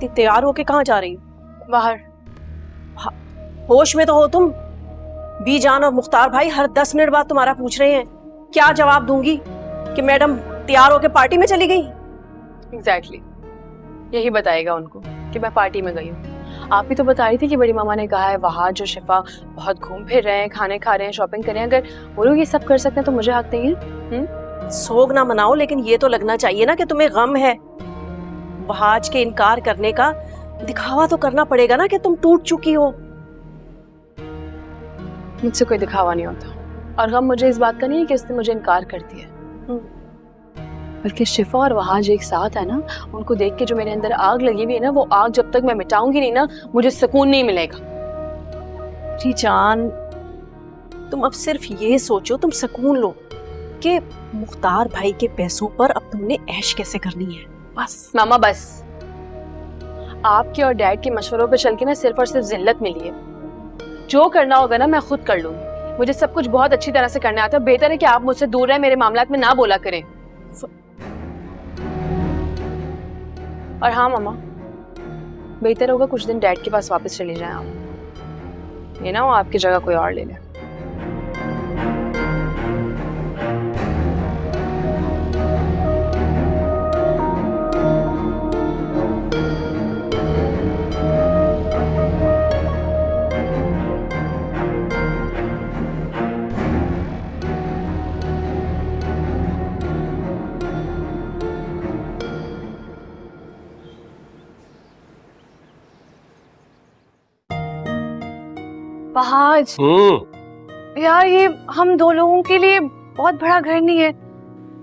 तैयार होके कहाँ जा रही हो? बाहर। होश में तो हो तुम? बीजान और मुख्तार भाई हर 10 मिनट बाद तुम्हारा पूछ रहे हैं। क्या जवाब दूंगी कि मैडम तैयार होके पार्टी में चली गई? एग्जैक्टली यही बताएगा उनको कि मैं पार्टी में गई हूँ। आप भी तो बता रही थी कि बड़ी मामा ने कहा है वहाँ जो शिफा बहुत घूम फिर रहे हैं, खाने खा रहे हैं, शॉपिंग कर रहे हैं। अगर वो लोग ये सब कर सकते हैं तो मुझे हक नहीं है? सोग ना मनाओ, लेकिन ये तो लगना चाहिए ना कि तुम्हें गम है। वहाज के इनकार करने का दिखावा तो करना पड़ेगा ना कि तुम टूट चुकी हो। मुझसे कोई दिखावा नहीं होता और गम मुझे इस बात का नहीं है कि उसने मुझे इनकार कर दिया, बल्कि शिफा और वहाज एक साथ है ना, उनको देख के जो मेरे अंदर आग लगी हुई है ना, वो आग जब तक मैं मिटाऊंगी नहीं ना, मुझे सुकून नहीं मिलेगा। जी जान, तुम अब सिर्फ ये सोचो, तुम सुकून लो कि मुख्तार भाई के पैसों पर अब तुमने ऐश कैसे करनी है। बस मामा बस, आपके और डैड के मशवरों पे चल के ना सिर्फ और सिर्फ जिल्लत मिली है। जो करना होगा ना मैं खुद कर लूंगी। मुझे सब कुछ बहुत अच्छी तरह से करना आता है। बेहतर है कि आप मुझसे दूर रहें, मेरे मामलात में ना बोला करें। और हाँ मामा, बेहतर होगा कुछ दिन डैड के पास वापस चले जाएं आप। ये ना हो आपकी जगह कोई और ले ले। वहाज यार, ये हम दो लोगों के लिए बहुत बड़ा घर नहीं है।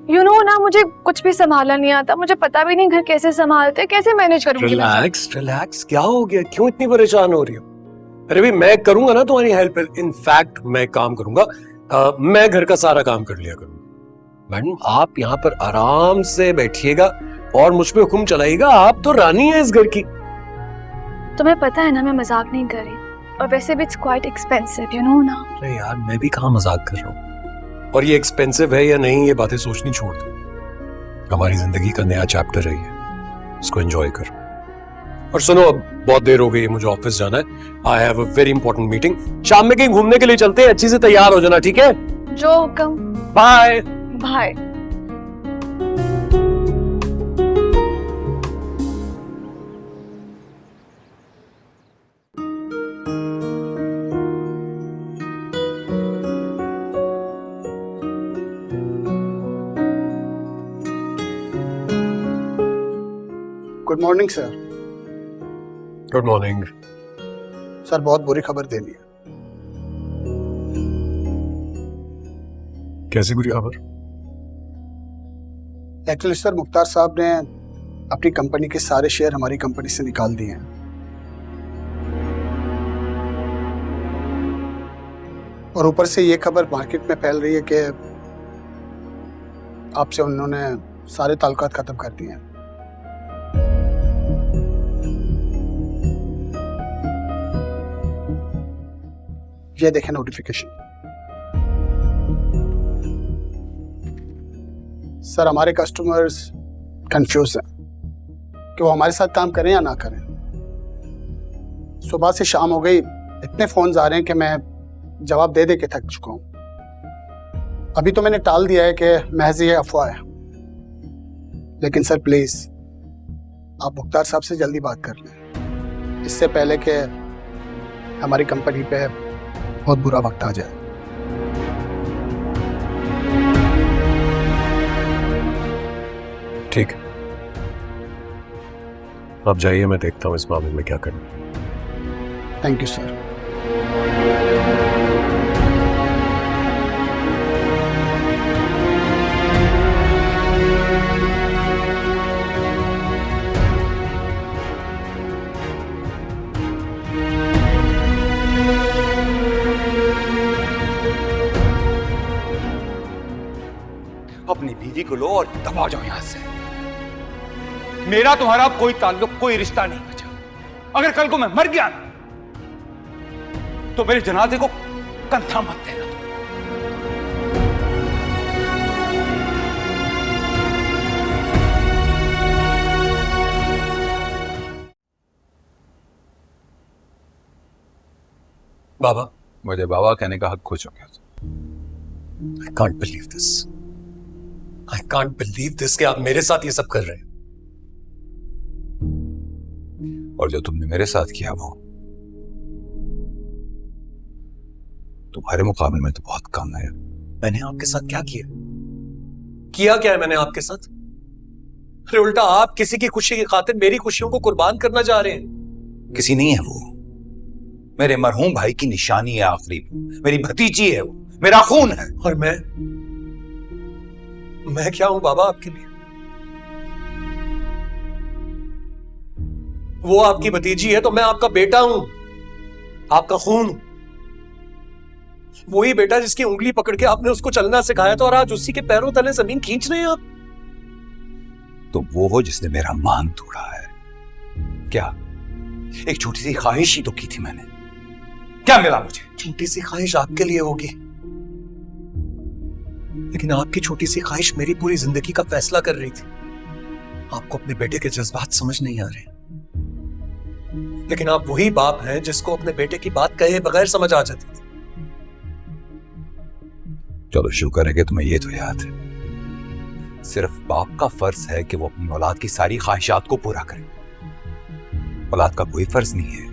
यू नो ना, मुझे कुछ भी संभालना नहीं आता। मुझे पता भी नहीं घर कैसे संभालते, कैसे मैनेज करूंगी। रिलैक्स रिलैक्स, क्या हो गया? क्यों इतनी परेशान हो रही हो? अरे भाई मैं करूंगा ना तुम्हारी हेल्प। इनफैक्ट मैं काम करूंगा, मैं घर का सारा काम कर लिया करूंगा। मैडम आप यहाँ पर आराम से बैठिएगा और मुझ पे हुक्म चलाइएगा। आप तो रानी है इस घर की। तुम्हें पता है ना मैं मजाक नहीं कर रही, और वैसे भी it's quite expensive, you know ना। अरे यार मैं भी कहाँ मजाक कर रहा हूँ। और ये एक्सपेंसिव है या नहीं ये बातें सोचनी छोड़ दो। हमारी जिंदगी का नया चैप्टर है ये, इसको एंजॉय करो। और सुनो, अब बहुत देर हो गई है, मुझे ऑफिस जाना है। I have a very important meeting. शाम में कहीं घूमने के लिए चलते हैं, अच्छी से तैयार हो जाना, ठीक है? जो हुक्म। Bye bye. Good morning sir. Good morning sir, बहुत बुरी खबर देनी है। कैसी बुरी खबर? एक्चुअली सर, मुख्तार साहब ने अपनी कंपनी के सारे शेयर हमारी कंपनी से निकाल दिए हैं। और ऊपर से ये खबर मार्केट में फैल रही है कि आपसे उन्होंने सारे ताल्लुकात खत्म कर दिए हैं। ये देखें नोटिफिकेशन। सर, हमारे कस्टमर्स कंफ्यूज हैं कि वो हमारे साथ काम करें या ना करें। सुबह से शाम हो गई, इतने फोन्स आ रहे हैं कि मैं जवाब दे दे के थक चुका हूं। अभी तो मैंने टाल दिया है कि महज ये अफवाह है, लेकिन सर प्लीज आप मुख्तार साहब से जल्दी बात कर लें, इससे पहले कि हमारी कंपनी पे बहुत बुरा वक्त आ जाए। ठीक है, आप जाइए, मैं देखता हूँ इस मामले में क्या करना। Thank you sir. अपनी बीवी को लो और दबा जाओ यहां से। मेरा तुम्हारा कोई ताल्लुक, कोई रिश्ता नहीं बचा। अगर कल को मैं मर गया ना, तो मेरे जनाजे को कंधा मत देना। बाबा, मुझे बाबा कहने का हक खो चुके हो। I can't believe this. I can't believe this कि आप मेरे साथ ये सब कर रहे हैं। और जो तुमने मेरे साथ किया वो तुम्हारे मुकाबले में तो बहुत कम है। मैंने आपके साथ क्या किया? किया क्या है मैंने आपके साथ? अरे उल्टा आप किसी की खुशी की खातिर मेरी खुशियों को कुर्बान करना चाह रहे हैं। किसी नहीं है वो, मेरे मरहूम भाई की निशानी है आखिरी, मेरी भतीजी है वो, मेरा खून है। और मैं क्या हूं बाबा आपके लिए? वो आपकी भतीजी है तो मैं आपका बेटा हूं, आपका खून हूं। वही बेटा जिसकी उंगली पकड़ के आपने उसको चलना सिखाया था और आज उसी के पैरों तले जमीन खींच रहे हैं आप। तो वो हो जिसने मेरा मान तोड़ा है। क्या एक छोटी सी ख्वाहिश ही तो की थी मैंने, क्या मिला मुझे? छोटी सी ख्वाहिश आपके लिए होगी, लेकिन आपकी छोटी सी ख्वाहिश मेरी पूरी जिंदगी का फैसला कर रही थी। आपको अपने बेटे के जज्बात समझ नहीं आ रहे, लेकिन आप वही बाप हैं जिसको अपने बेटे की बात कहे बगैर समझ आ जाती थी। चलो शुक्र है कि तुम्हें ये तो याद है। सिर्फ बाप का फर्ज है कि वो अपनी औलाद की सारी ख्वाहिशात को पूरा करे। औलाद का कोई फर्ज नहीं है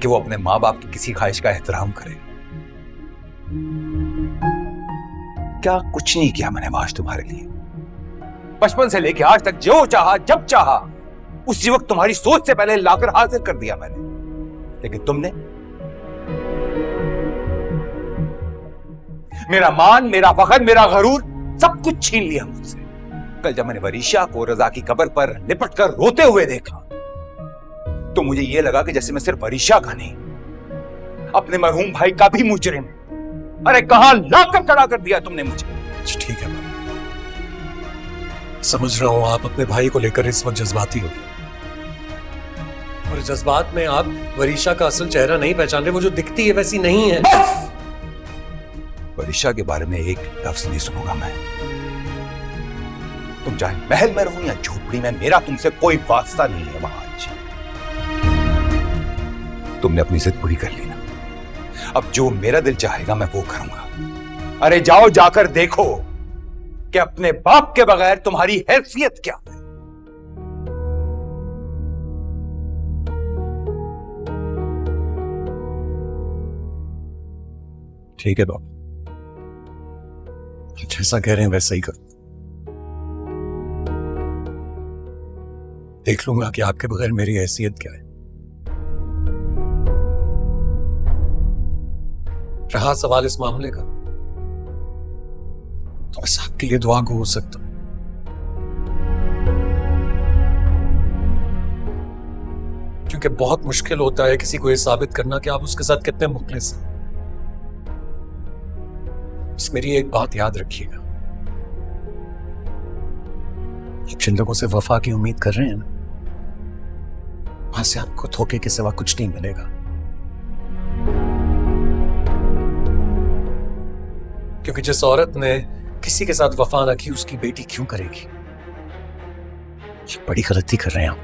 कि वो अपने माँ बाप की किसी ख्वाहिश का एहतराम करे। क्या कुछ नहीं किया मैंने आज तुम्हारे लिए? बचपन से लेके आज तक जो चाहा जब चाहा उसी वक्त तुम्हारी सोच से पहले लाकर हाजिर कर दिया मैंने, लेकिन तुमने मेरा मान, मेरा फख्र, मेरा गरूर सब कुछ छीन लिया मुझसे। कल जब मैंने वरीशा को रजा की कब्र पर लिपट कर रोते हुए देखा तो मुझे यह लगा कि जैसे मैं सिर्फ वरीशा का नहीं, अपने मरहूम भाई का भी मुजरिम। अरे कहां लाकर खड़ा कर दिया तुमने मुझे। ठीक है बाबा, समझ रहा हूं आप अपने भाई को लेकर इस वक्त जज्बाती हो गए, और जज्बात में आप वरीशा का असल चेहरा नहीं पहचान रहे। वो जो दिखती है वैसी नहीं है। वरीशा के बारे में एक लफ्ज नहीं सुनूंगा मैं। तुम चाहे महल में रहो या झोपड़ी में, मेरा तुमसे कोई वास्ता नहीं है वहां। तुमने अपनी जिद पूरी कर ली ना, अब जो मेरा दिल चाहेगा मैं वो करूंगा। अरे जाओ, जाकर देखो कि अपने बाप के बगैर तुम्हारी हैसियत क्या है। ठीक है बाबा, जैसा कह रहे हैं वैसा ही करो। देख लूंगा कि आपके बगैर मेरी हैसियत क्या है। रहा सवाल इस मामले का, तो बस आपके लिए दुआ को हो सकता हूं। क्योंकि बहुत मुश्किल होता है किसी को यह साबित करना कि आप उसके साथ कितने मुखलिस हैं। बस मेरी एक बात याद रखिएगा, आप जिन लोगों से वफा की उम्मीद कर रहे हैं ना, वहां से आपको धोखे के सिवा कुछ नहीं मिलेगा। क्योंकि जिस औरत ने किसी के साथ वफा ना की उसकी बेटी क्यों करेगी? ये बड़ी गलती कर रहे हैं आप।